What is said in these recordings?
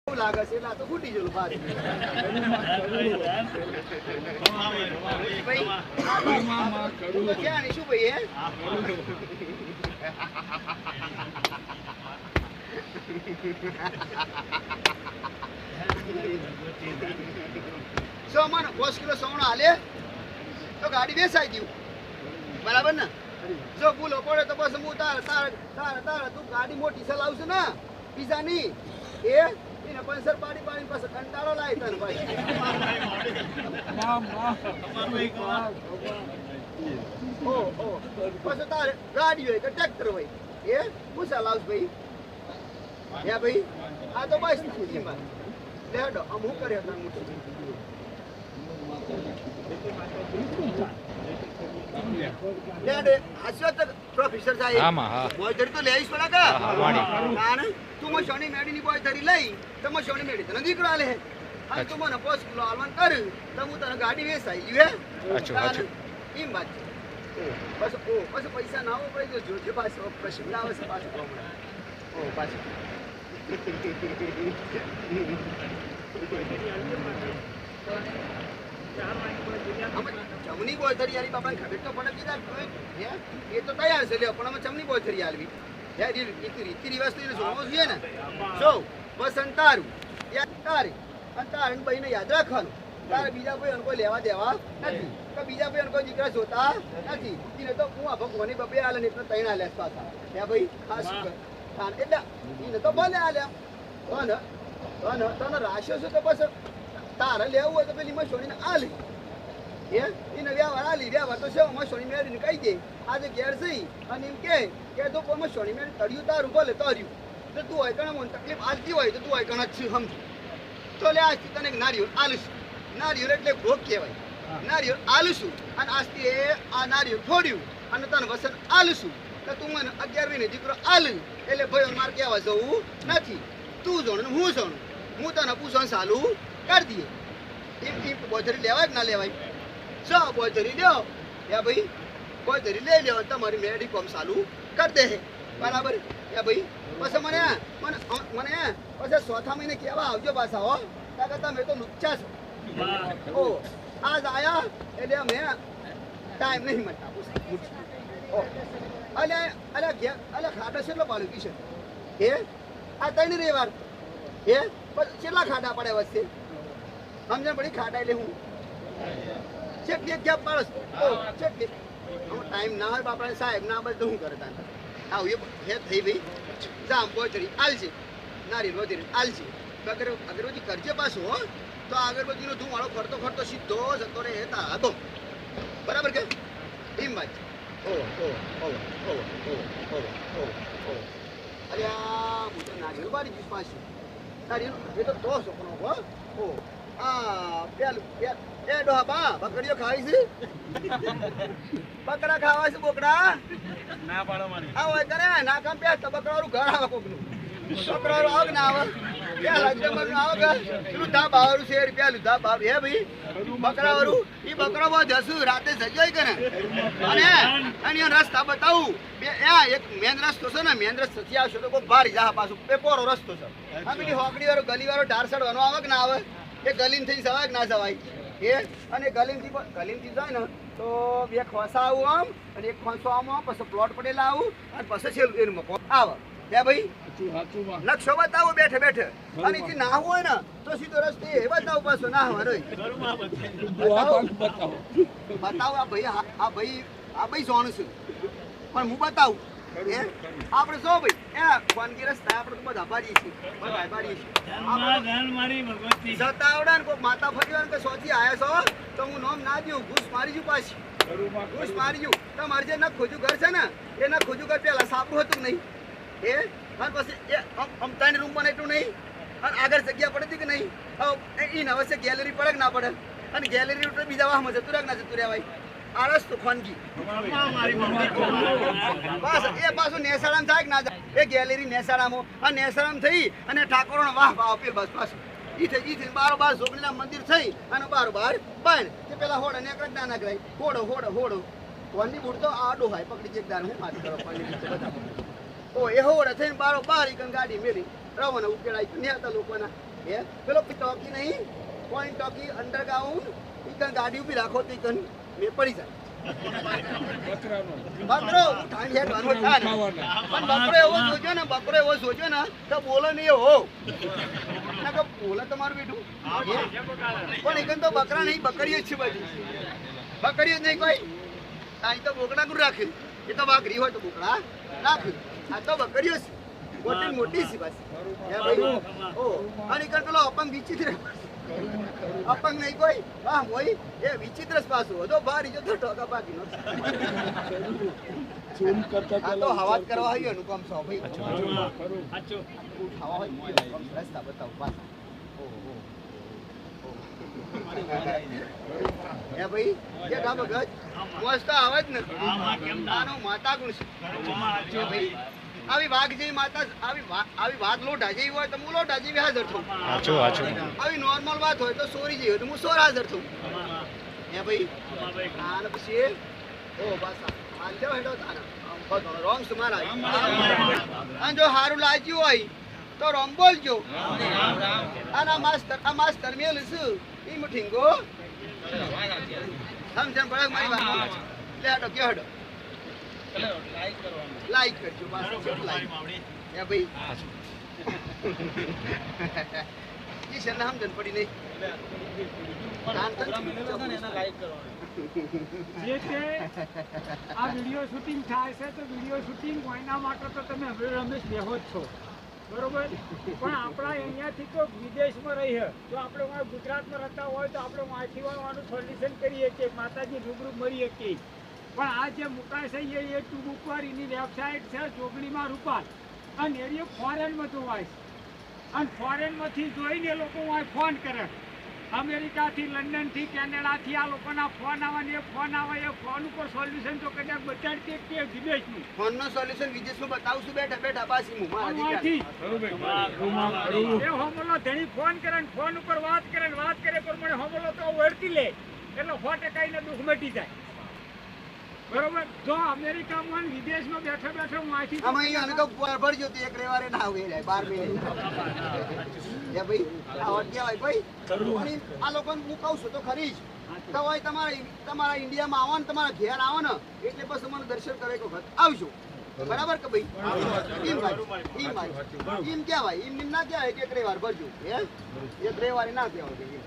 લાગે છે એટલે તો ફૂટી ગયેલું ભારે ક્યાં શું ભાઈ હે સો મને 5 કિલો સોનું હાલે તો ગાડી વેચાઈ ગયું બરાબર ને જો ભૂલો પડે તો બસ હું તારે તું ગાડી મોટી ચલાવશે ને બીજા ની એને પંચર પાડી પાસે કંટાળો લાવી તને ભાઈ પછી તારે ગાડી હોય કે ટ્રેક્ટર હોય હું ચલાવશ ભાઈ હે ભાઈ આ તો બસ લેડો હું કરે પ્રોફેસર સાહેબ બોય ધરી તો લઈશ પડે કે તું મને શોની મેડી ની બોય ધરી લઈ તો મને શોની મેડી તને દીકરો આલે અને તું મને 5 કિલો આલવાન કર તો હું તને ગાડી વેચાઈ લ્યું હે એમ વાત બસ બસ પૈસા ના આવો પડી જો જે પાછો પ્રશ્ન આવે છે પાછો પાછો ચમની બોય ધરી આલી બાપા ખબર તો પડે કીધા એ તો તૈયાર છે લ્યો પણ અમે ચમની બોય ધરી આલવી રીતિ રિવાજ તો એને જોવો જોઈએ ને જો બસ અંતારું અંતાર ભાઈને યાદ રાખવાનું તારે બીજા કોઈ કોઈ લેવા દેવા નથી તો બીજા કોઈ કોઈ દીકરા જોતા નથી એને તો હું આ ભગવાનની બબે આલે ને એટલે તૈણ આલે પાછા હે ભાઈ ખાસ એટલે એને તો ભલે આલ્યા તને રાખ્યો છે તો બસ તારે લેવું હોય તો પેલી મશોણીને આલી એને વ્યવહાર આલી વ્યવહાર તો છે મશોણી મેળવીને કહી દે આજે ઘેર જઈ અને એમ કે તો મશોણી મેળ તળ્યું તારું ભલે તર્યું તો તું હોય કણ મને તકલીફ આલતી હોય તો તું હોય કણ જ સમજ તો લે આજથી તને એક નારિયેળ આલીશું નારિયેળ એટલે ભોગ કહેવાય નારિયેળ આલીશું અને આજથી આ નારિયેળ ફોડ્યું અને તને વસન આલીશું તો તું મને 11 મહિને દીકરો આલ્યું એટલે ભાઈ મારે કહેવા જવું નથી તું જોણ હું જોણ હું તને પૂછવાનું ચાલુ કરી દઈએ એમ બોધરી લેવાય કે ના લેવાય સો બોધરી લ્યો યા ભાઈ બોધરી લઈ લ્યો તમારી મેડી કોમ ચાલુ કરી દે બરાબર યા ભાઈ પછી મને પછી 4થા મહિને કહેવા આવજો પાછા હો કાકા તમે તો લુચ્ચા છો આજ આયા એટલે અમે ટાઈમ નહીં મળતા અલે ખાટા કેટલો પાડ્યું કી છે આ 3 રવિવાર કેટલા ખાટા પડે વચ્ચે સમજણ પડી ખાટા એટલે હું ચેટલી ક્યાં પાડસ ચેટલી ટાઈમ ના હોય બાપા સાહેબ ના બસ તો શું કરે તાને આવું હે થઈ ભાઈ જામ બોચરી આલશે નારિયેળ વધીને આલશે અગરબત્તી કરજે પાછું હો તો અગરબત્તીનો ધુમાડો ફરતો સીધો જતો રહે હતો બરાબર કે એમ વાત અરે હું તો નારિયેળ બારી જઈશ પાછું નારિયેળ એ તો છોકરો હો પેલું એ ડોહા બકરીઓ ખાવી છે બકરા ખાવા છે બોકડા ના પાડો મારી આ હોય કરે ના કામ પે તો બકરાનું ઘર આવે કોકનું બકરાનું આવ ના આવે પેલા જમવાનું આવે પેલું ધા બાવરું છે પેલું ધા બાવ હે ભાઈ બકરાવાળું ઈ બકરો બહુ જસું રાતે સજાઈ કરે અને રસ્તા બતાવું એક મેન રસ્તો છે ને મેન રસ્તોથી આવશો તો કોઈ બારી જા પાછું પેપોરો રસ્તો છે આ પેલી હોકડી વાળો ગલી વાળો ઢાર સડવાનો આવે કે ના આવે એ ગલીમ થઈ જવાય કે ના જવાય અને ગલીમથી જાય ને તો 2 ખોસા આવું આમ અને 1 ખોસો આમ પછી પ્લોટ પડેલા આવું અને પછી છેલ્લું એનું મકો આવે ત્યાં ભાઈ નકશો બતાવો બેઠે અને જે ના હોય ને તો સીધો રસ્તે એ બતાવો પાછો ના હોય બતાવો આ ભાઈ જોણ છું પણ હું બતાવું આપણે જો ભાઈ વાનગી રસ્તા આપણે તો બધા ભાડીએ છીએ જતાવડા ને કોઈ માતા ફર્યો કે સોથી આયા છો તો હું નોમ ના દઉં ઘૂસ મારી જઉં પાછી ઘૂસ મારી જઉં તમારે જે ન ખોજું ઘર છે ને એ ન ખોજું ઘર પેલા સાપડું હતું નહીં અને પછી એ 3 રૂમ બનાવ્યું નહીં અને આગળ જગ્યા પડે હતી કે નહીં એને હવે ગેલેરી પડે કે ના પડે અને ગેલેરી ઉપર બીજા વાહમાં જતું રહે ના જતું રહેવાય આળસ તો ખાનગી બસ એ પાછું નેસાડામ થાય કે ના જાય એ ગેલેરી નેસાડામાં અને નેસાડામ થઈ અને ઠાકોરનો વાહ આપે બસ પાછું ઈ થઈ બારોબાર જોગણીના મંદિર થઈ અને બારોબાર પણ તે પેલા હોડ ને એક ના નાખરાય હોડો કોની બુડ તો આડો હાય પકડી એક દાર હું માર કરો પાણી નીચે બધા ઓ એ હોડ થઈને બારોબાર ઈ ગાડી મેલી રવાના ઉકેડાઈ નેતા લોકોના એ પેલો ટોકી નહીં પોઈન્ટ ટોકી અંડરગ્રાઉન્ડ ઈકન ગાડી ઉભી રાખો તો ઈકન મે પડી જાય બકરો ઠાંડી હેડવાનો થાય ને પણ બકરો એવો જોજો ને તો બોલો નહીં એવો ના કે બોલે તમારું બેઠું પણ એકન તો બકરા નહીં બકરીઓ જ છે બધી બકરીઓ જ નહીં કોઈ અહીં તો બોકડા ગુર રાખ્યું એ તો વાઘરી હોય તો બોકડા રાખ્યું આ તો બકરીઓ છે મોટી મોટી છે બસ હે ભાઈ ઓ અને એકન પેલો અપંગ વિચિત્ર અપંગ નહીં કોઈ વાહ મોઈ એ વિચિત્ર પાછો હતો બાર જો તો ટોકા બાકી નો ચૂન કરતા આ તો હવાત કરવા આવ્યો અનુપમ સો ભાઈ સાચો ઉઠાવા હોય રસ્તા બતાવ પાછા હે ભાઈ કે કા ભગત મસ્ત આવે જ ને આનો માતા ગુણ છે ભાઈ આવી વાઘ જેવી માતા આવી વાત લોઢા જેવી હોય તો હું લોઢા જેવી હાજર છું આવી નોર્મલ વાત હોય તો સોરી જેવી હોય તો હું સોર હાજર છું હે ભાઈ આને પછી ઓ બસ હાલ જાવ હેડો તારા રોંગ સુમારા અને જો હારું લાગ્યું હોય તો રોમ બોલજો આના માસ્ટર મેલ છે ઈ મુઠીંગો સમજણ પડે મારી વાત લે હેડો કે હેડો લાઈક કરજો બસ લાઈક હે ભાઈ ઈ છે ને સમજણ પડી નહીં જે તે આ વિડિયો શૂટિંગ થાય છે તો વિડિયો શૂટિંગ કોઈના માટે તો તમે હવે રમેશ બેહો જ છો બરોબર પણ આપણા અહીંયાથી તો વિદેશમાં રહીએ જો આપણે ગુજરાતમાં રહેતા હોય તો આપણે વાંચી વાળવાનું સોલ્યુશન કરીએ કે માતાજી રૂબરૂ મળીએ કે પણ આ જે મુકાય છે એ યુટ્યુબ ઉપર એની વેબસાઇટ છે જોગણીમાં રૂપાલ અને એ ફોરેનમાં જોવાય છે અને ફોરેનમાંથી જોઈને એ લોકો ફોન કરે અમેરિકાથી લંડનથી કેનેડાથી આ લોકોના ફોન આવે ને એ ફોન આવે એ ફોન ઉપર સોલ્યુશન તો કદાચ બતાડતી કે વિદેશનું ફોનનો સોલ્યુશન વિદેશમાં બતાવશું બેઠા બેઠા પાછી હું મારા એ હોમલો ધણી ફોન કરે ને ફોન ઉપર વાત કરે પ્રમાણે હોમલો તો વળતી લે એટલે 100% એને દુઃખ મટી જાય બરોબર જો અમેરિકામાં વિદેશમાં બેઠા બેઠા હું આથી અમે અહીંયા તો ભરજો તો એક રવિવારે ના આવે લે 12 મહિને એ ભાઈ આ અટક્યા હોય ભાઈ આ લોકોને હું કહું છું તો ખરી જ તો હોય તમારા ઇન્ડિયામાં આવો ને તમારા ઘેર આવો ને એટલે બસ મને દર્શન કરે એક વખત આવજો બરાબર કે ભાઈ એમ કહેવાય એમ ના કહેવાય કે એક રવિવાર ભરજો હે એક રવિવારે ના કહેવાય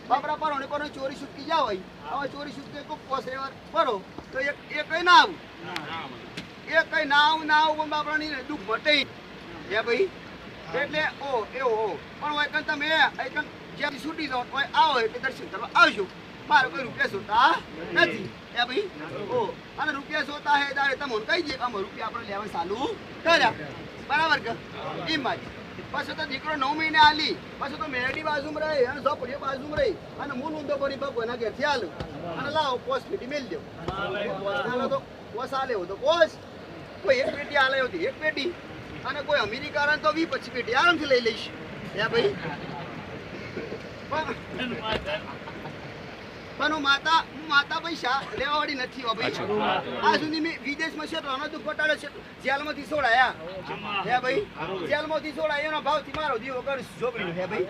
બાપરા પરો ને કોને ચોરી છૂટકી જાવ હોય હવે ચોરી છૂટકી કોક પોસ રવિવાર ભરો તો એક કઈ ના આવું એક કઈ ના આવું બાપરાની દુઃખ મટે હે ભાઈ એટલે ઓ એવો પણ હોય કન તમે એકન જેમ છૂટી જાવ હોય આવો એટલે દર્શન કરવા આવજો મારો કોઈ રૂપિયા જોતા નથી હે ભાઈ ઓ અને રૂપિયા જોતા હે તારે તમને કહી દે આમ રૂપિયા આપણે લેવા ચાલુ કર્યા બરાબર કે એમ વાત પછી તો દીકરો 9 મહિને આલી પછી તો મેરડી બાજુમાં રહે અને ઝોપડીઓ બાજુમાં રહી અને હું ઊંધો ભરી ભગવાના ઘેરથી આલું અને લાવો પોસ પેટી મેલ દેવ તો પોસ આલે તો પોસ કોઈ એક પેટી આલે હતી એક પેટી અને કોઈ અમેરિકા તો 20-25 પેટી આરામથી લઈ લઈશ હે ભાઈ પણ હું માતા પૈસા લેવાવાળી નથી હો ભાઈ આ સુધી મેં વિદેશમાં છે તો દુઃખ પટાડે છે જેલમાંથી છોડાયા હે ભાઈ જેલમાંથી છોડાયા એનો ભાવથી મારો દીવો કરીશ છોકરીનો હે ભાઈ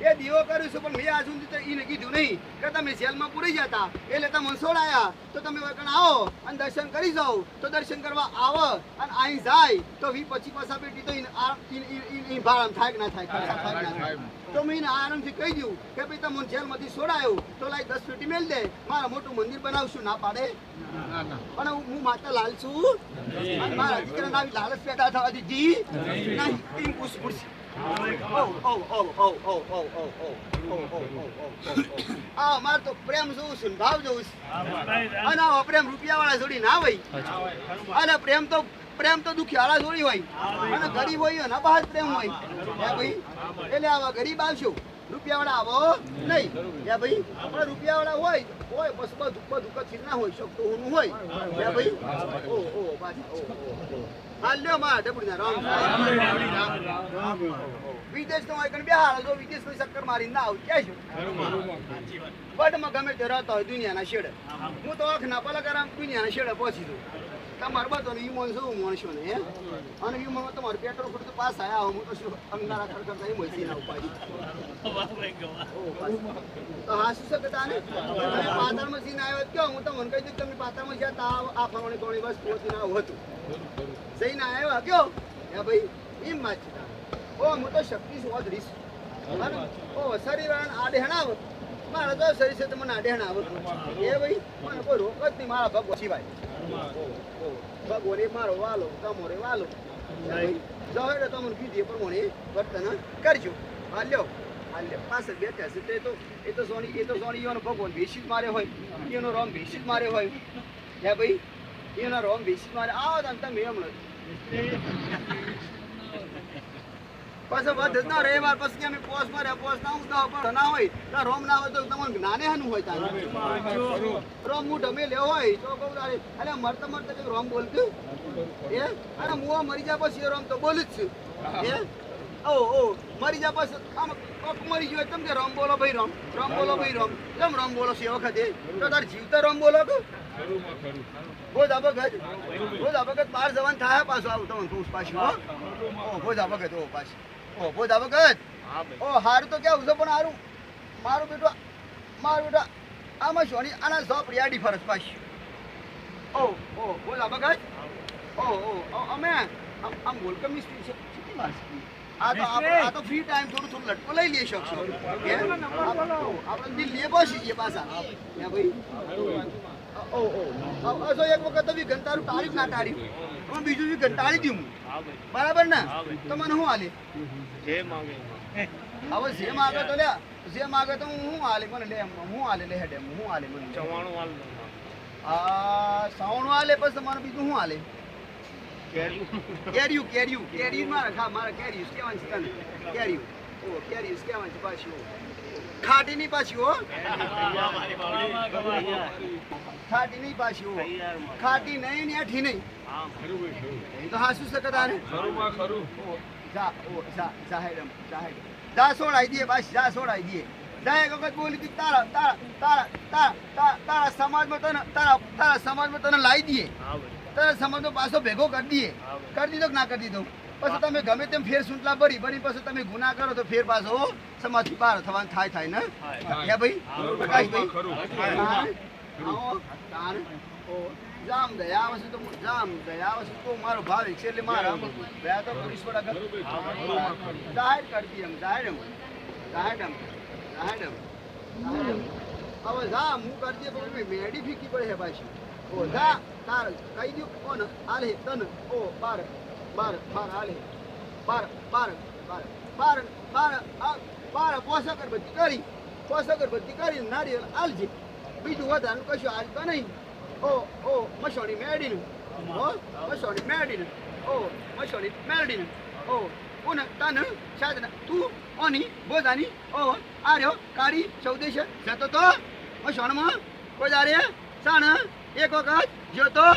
એ દીવો કરું છું પણ મેં આ સુધી તો એને કીધું નહીં કે તમે જેલમાં પૂરી જતા એટલે તમે છોડાયા તો તમે વગણ આવો અને દર્શન કરી જાઓ તો દર્શન કરવા આવો અને અહીં જાય તો 20-25 પાસા બેટી તો ભાડમ થાય કે ના થાય ખર્ચા થાય કે ના થાય તો મેં આરામથી કહી દઉં કે ભાઈ તમને જેલમાંથી છોડાયો તો લાઈ 10 પેટી મેલ દે મારા મોટું મંદિર બનાવશું ના પાડે પણ હું માતા લાલ છું અને મારા દીકરાને આવી લાલચ પેદા થવા દીધી નહીં એમ પૂછપૂછ મારે તો પ્રેમ જોઉં છું ભાવ જોઉં છું અને પ્રેમ રૂપિયા વાળા જોડી ના હોય અને પ્રેમ તો દુખિયાળા જોડી હોય અને ગરીબ હોય એના બહાર પ્રેમ હોય ભાઈ એટલે આવા ગરીબ આવશો રૂપિયાવાળા આવો નહીં યા ભાઈ પણ રૂપિયાવાળા હોય બસ બધું ના હોય શકતો હું હોય યા ભાઈ હાલ લ્યો મારા ડબડીના રામ વિદેશ તો હોય બે હાલ જો વિદેશ કોઈ ચક્કર મારી ના આવું ક્યાં છું બટમાં ગમે તે રહેતા હોય દુનિયાના શેડે હું તો આંખ ના પલક આરામ દુનિયાના શેડે પહોંચી દઉં તમારે બધો ઈ મોણસો હું મોણસો ને હે અને ઈ મોણો તમારે પેટ્રોલ ફૂટ તો પાસ આયા હું તો શું અંગારા કરતા ઈ મસી ના ઉપાડી તો હા શું શકતા ને પાતળ મશીન આવ્યો ક્યો હું તમને કહી દઉં તમે પાતળ મશીન હતા આ ફરવાની કોણી બસ પહોંચી ના હતું જઈને આવ્યા કયો હે ભાઈ એમ માં ઓ હું તો શક્તિ છું અધરીશ ઓ શરીર આડે હણાવ મારા તો શરીર છે તમને આડે હણાવ એ ભાઈ મને કોઈ રોક જ નહીં મારા ભગવાન સિવાય ભગવાને મારો વાલો તમારે વાલો જાઓ એટલે તમને કીધી પ્રમાણે વર્તન કરજો હાલ્યો પાછળ બેઠા છે એ તો સોની એનો ભગવાન ભેસી જ મારે હોય એનો રોમ ભેસી જ મારે હોય હે ભાઈ એનો રોમ ભેસી જ મારે આવો તમે એમ પાછો વધ ના રહે વાર પછી અમે પોસ માર્યા પોસ ના ઉતા પણ ના હોય તો રોમ ના હોય તો તમને જ્ઞાને હનું હોય તારે રોમ હું ઢમે લે હોય તો કહું તારે અલે મરતા કે રોમ બોલતું એ અને મુવા મરી જા પછી રોમ તો બોલું જ છું એ ઓ મરી જા પછી આમ કોક મરી ગયો તમે કે રોમ બોલો ભાઈ રોમ બોલો ભાઈ કેમ રોમ બોલો છે વખતે તો તાર જીવતા રોમ બોલો કે બોધા ભગત બાર જવાન થાય પાછો આવું તમને કહું પાછું ઓ બોધા ભગત ઓ પાછું ઓ બોધા ભગત ઓ હારું તો કેવું છે પણ હારું મારું બેટા આમાં સોની આના સો પ્રિયાડી ફરસ પાછી ઓ બોધા ભગત ઓ અમે આમ બોલકમ મિસ્ત્રી છે કેટલી વાર આ તો ફ્રી ટાઈમ થોડું લટકો લઈ લઈ શકશો આપણે દિલ લે બસી જઈએ પાછા હે ભાઈ અસો એક વખત તો ઘંટારું તારીખ ના તારીખ પણ બીજું બી ઘંટાળી દઉં બરાબર ને તો મને શું હાલે હવે જે માગે તો લે જે માગે તો હું હાલે મને લે હું હાલે લે હેડે હું હાલે મને ચવાણું હાલે સાવણું હાલે પછી તમારે બીજું શું હાલે કેરીયું મારા કેરીયું કેવાનું છે તને કેરીયું કેવાનું છે પાછી ખાટી ની પાછી હો ખાટી નહીં પાછી હો ખાટી નહીં ને આઠી નહીં એ તો હા શું શકતા ને જા સોડાઈ દે પાછી જા સોડાઈ દે જા એક વખત બોલી કે તારા સમાજમાં તને લાવી દઈએ તારા સમાજનો પાછો ભેગો કરી દઈએ કરી દીધો કે ના કરી દીધો પછી તમે ગમે તેમ ફેર સૂંટલા ભરી પછી તમે ગુના કરો તો ફેર પાછો સમાજથી પાર થવાનું થાય ને હે ભાઈ જામ દયા વસ્તુ તો મારો ભાવ છે એટલે મારા દયા તો કરીશ વડા જાહેર કરતી એમ જાહેર હવે જા હું કરજે પણ મેડી ફીકી પડે છે પાછી ઓ જા તાર કહી દઉં કોણ આલે તન ઓ બાર આલે બાર પોષક અગરબત્તી કરી નારિયેળ આલજે બીજું વધારે કશું આલતો નહીં ઓ મસોણી મેળડીને ઓ ઉન તન સાધના તું ઓની બોધાની ઓ આર્યો કારી ચૌદેશ જતો તો મસોણમાં કોઈ દારે સાણ એક વખત જોતો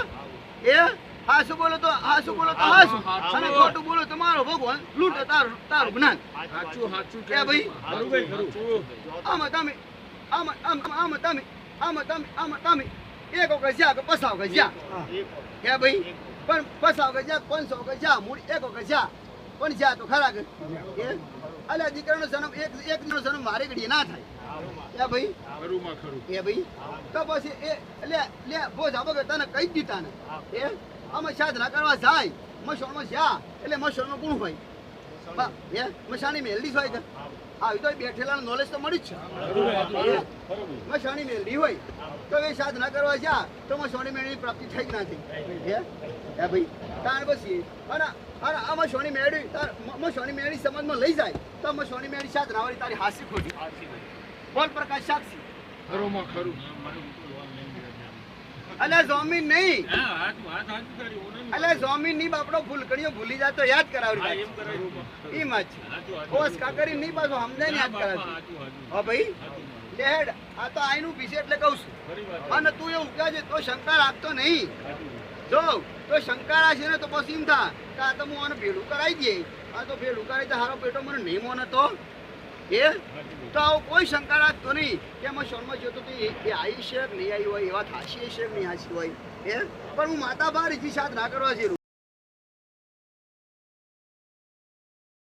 એ હાસુ બોલો તો હાસુ અને ખોટું બોલો તો મારો ભગવાન લૂંટે તારું જ્ઞાન સાચું કે ભાઈ આમ તમે એક વખત જા કે પસાવ કે જા કે ભાઈ પણ પસાવ કે જા 500 કે જા મૂળ એક વખત જા પણ જા તો ખરા કે અલ્યા દીકરાનો જન્મ એક નો જન્મ મારે ઘડીએ ના થાય કે ભાઈ એ ભાઈ તો પછી એ લે બોધા વગર તને કહી દીધા ને એ અમે સાધના કરવા જાય મસોણમાં જા એટલે મસોણમાં ગુણ હોય મસાણી મેલડી હોય કે આવી તો બેઠેલા નોલેજ તો મળી જ છે મસાણી મેલડી હોય તો એ સાધના કરવા જા તો મસોણી મેળવી પ્રાપ્તિ થઈ જ ના થઈ હે ભાઈ તાર પછી અને આમાં સોની મેળવી મસોણી મેળવી સમાજમાં લઈ જાય તો મસોણી મેળવી સાધના વાળી તારી હાસ્ય ખોટી બોલ પ્રકાશ સાક્ષી ખરું અલે જમીન નહીં અલે જમીન ની બાપડો ફૂલકડીઓ ભૂલી જાય તો યાદ કરાવડી એમ જ કોસ કાકરી નહીં પાછો સમજાય ને યાદ કરાવડી હા ભાઈ લેડ આ તો આઈનું પીછે એટલે કહું છું અને તું એવું કહે છે તો શંકા રાખતો નહીં જો તો શંકા રાખશે ને તો પછી એમ થા કે આ તો હું આને ભેડું કરાવી દઈએ આ તો ભેડું કરાવી તો હારો પેટો મને નહીં મોને તો એ તો આવો કોઈ શંકા રાખતો નહીં કે અમે શોનમાં જોતો તો એ આવી છે કે નહીં આવી હોય એવા થાશી છે કે નહીં હાશી હોય એ પણ હું માતા બહાર ઈજી સાથ ના કરવા જેવું